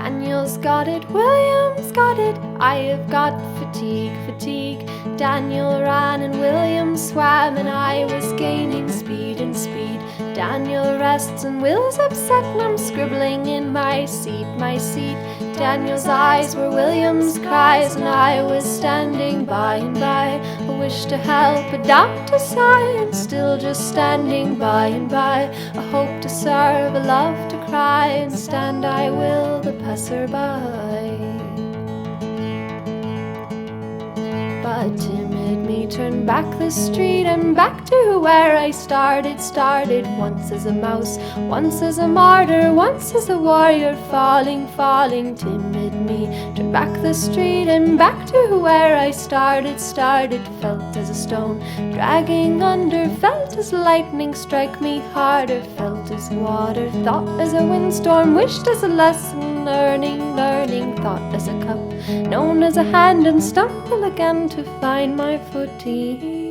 Daniel's got it, William's got it, I have got fatigue, fatigue. Daniel ran and William swam, and I was gaining speed and speed. Daniel rests and Will's upset, and I'm scribbling in my seat, my seat. Daniel's eyes were William's cries, and I was standing by and by. A wish to help, a doubt to sigh, and still just standing by and by. A hope to serve, a love to cry, and stand I will the passer-by. But timid me turned back the street and back to where I started. Once as a mouse, once as a martyr, once as a warrior, falling. Timid me turned back the street and back to where I started. Felt as a stone dragging under, felt as lightning strike me harder, felt as water, thought as a windstorm, wished as a lesson, learning, thought as a cup, known as a hand, and stumble again to find my footing.